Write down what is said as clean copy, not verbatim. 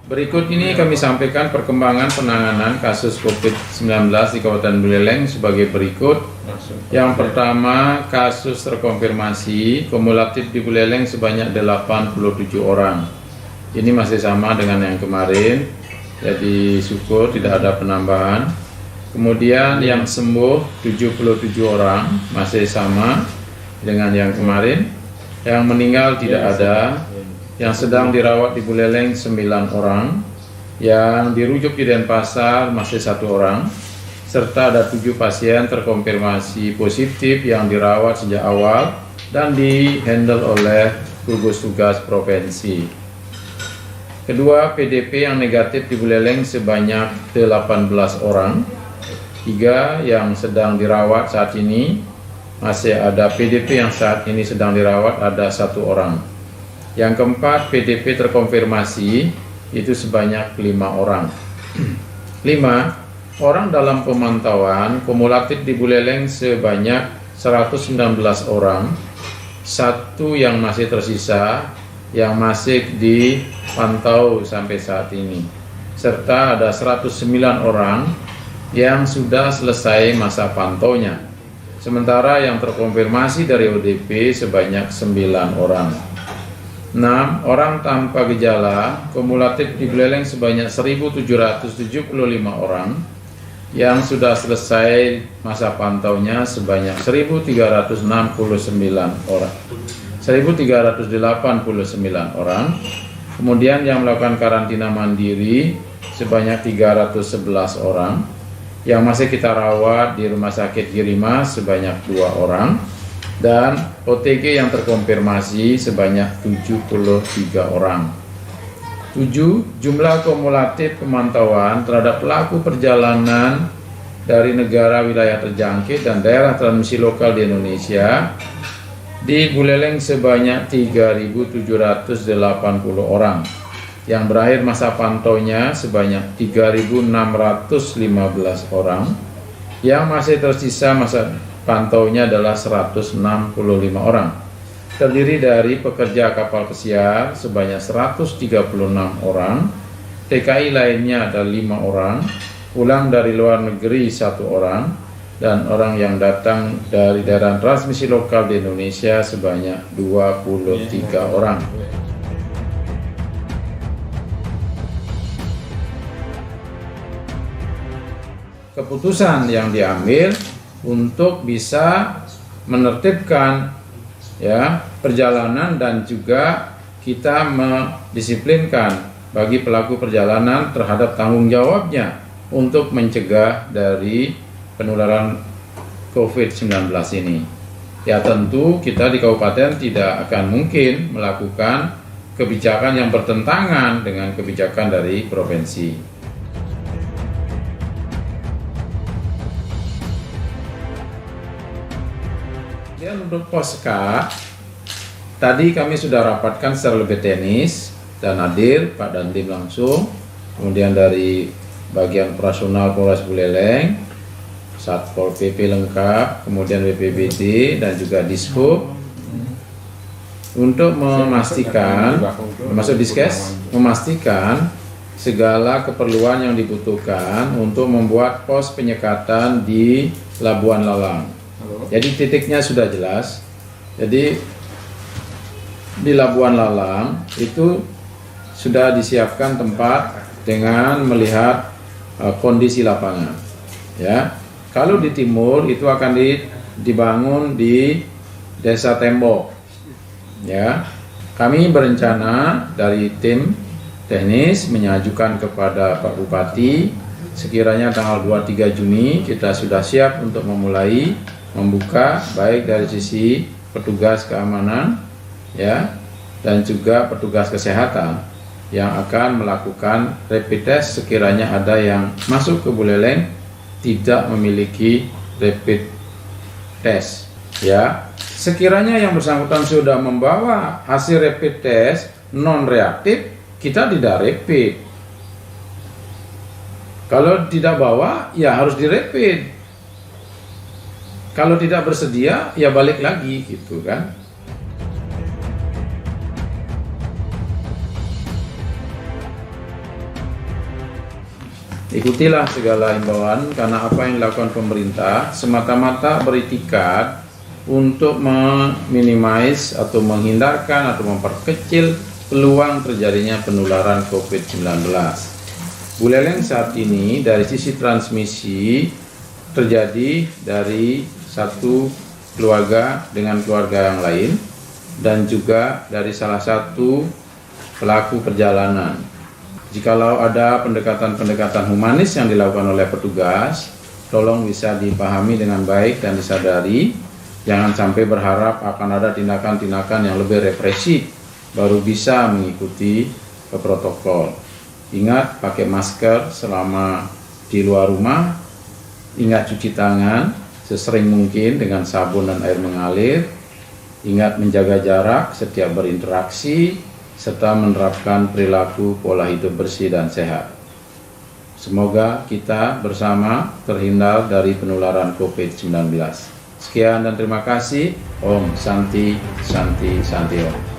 Berikut ini kami sampaikan perkembangan penanganan kasus COVID-19 di Kabupaten Buleleng sebagai berikut. Yang pertama, kasus terkonfirmasi kumulatif di Buleleng sebanyak 87 orang. Ini masih sama dengan yang kemarin, jadi syukur tidak ada penambahan. Kemudian yang sembuh 77 orang, masih sama dengan yang kemarin. Yang meninggal tidak ada. Yang sedang dirawat di Buleleng 9 orang, yang dirujuk di Denpasar masih 1 orang, serta ada 7 pasien terkonfirmasi positif yang dirawat sejak awal dan dihandle oleh gugus tugas provinsi. Kedua, PDP yang negatif di Buleleng sebanyak 18 orang, 3 yang sedang dirawat saat ini, masih ada PDP yang saat ini sedang dirawat ada 1 orang. Yang keempat, PDP terkonfirmasi itu sebanyak 5 orang. 5 orang dalam pemantauan kumulatif di Buleleng sebanyak 119 orang. 1 yang masih tersisa yang masih dipantau sampai saat ini. Serta ada 109 orang yang sudah selesai masa pantaunya. Sementara yang terkonfirmasi dari ODP sebanyak 9 orang. 6 orang tanpa gejala kumulatif di Buleleng sebanyak 1.775 orang, yang sudah selesai masa pantaunya sebanyak 1.389 orang, 1.389 orang. Kemudian yang melakukan karantina mandiri sebanyak 311 orang, yang masih kita rawat di Rumah Sakit Girima sebanyak 2 orang. Dan OTG yang terkonfirmasi sebanyak 73 orang. 7. Jumlah kumulatif pemantauan terhadap pelaku perjalanan dari negara wilayah terjangkit dan daerah transmisi lokal di Indonesia di Buleleng sebanyak 3.780 orang, yang berakhir masa pantaunya sebanyak 3.615 orang, yang masih tersisa masa pantaunya adalah 165 orang, terdiri dari pekerja kapal pesiar sebanyak 136 orang, TKI lainnya ada 5 orang, pulang dari luar negeri 1 orang, dan orang yang datang dari daerah transmisi lokal di Indonesia sebanyak 23 orang. Keputusan yang diambil untuk bisa menertibkan perjalanan dan juga kita mendisiplinkan bagi pelaku perjalanan terhadap tanggung jawabnya untuk mencegah dari penularan COVID-19 ini. Ya tentu kita di kabupaten tidak akan mungkin melakukan kebijakan yang bertentangan dengan kebijakan dari provinsi. Dan untuk Poska, tadi kami sudah rapatkan secara lebih teknis dan hadir Pak Dandim langsung, kemudian dari bagian operasional Polres Buleleng, Satpol PP lengkap, kemudian BPBD dan juga Dishub, untuk memastikan, termasuk Diskes, memastikan segala keperluan yang dibutuhkan untuk membuat pos penyekatan di Labuan Lalang. Jadi titiknya sudah jelas. Jadi di Labuan Lalang itu sudah disiapkan tempat dengan melihat kondisi lapangan. Ya, kalau di timur itu akan dibangun di Desa Tembok. Ya, kami berencana dari tim teknis mengajukan kepada Pak Bupati sekiranya tanggal 23 Juni kita sudah siap untuk memulai membuka baik dari sisi petugas keamanan dan juga petugas kesehatan yang akan melakukan rapid test sekiranya ada yang masuk ke Buleleng tidak memiliki rapid test. Sekiranya yang bersangkutan sudah membawa hasil rapid test non reaktif, kita tidak rapid. Kalau tidak bawa, ya harus dirapid. Kalau tidak bersedia, ya balik lagi gitu kan. Ikutilah segala himbauan, karena apa yang dilakukan pemerintah semata-mata beritikat untuk meminimais atau menghindarkan atau memperkecil peluang terjadinya penularan COVID-19. Buleleng saat ini dari sisi transmisi terjadi dari satu keluarga dengan keluarga yang lain dan juga dari salah satu pelaku perjalanan. Jikalau ada pendekatan-pendekatan humanis yang dilakukan oleh petugas, tolong bisa dipahami dengan baik dan disadari. Jangan sampai berharap akan ada tindakan-tindakan yang lebih represif baru bisa mengikuti protokol. Ingat pakai masker selama di luar rumah, ingat cuci tangan sesering mungkin dengan sabun dan air mengalir, ingat menjaga jarak setiap berinteraksi, serta menerapkan perilaku pola hidup bersih dan sehat. Semoga kita bersama terhindar dari penularan COVID-19. Sekian dan terima kasih. Om Santi Santi Santi Om.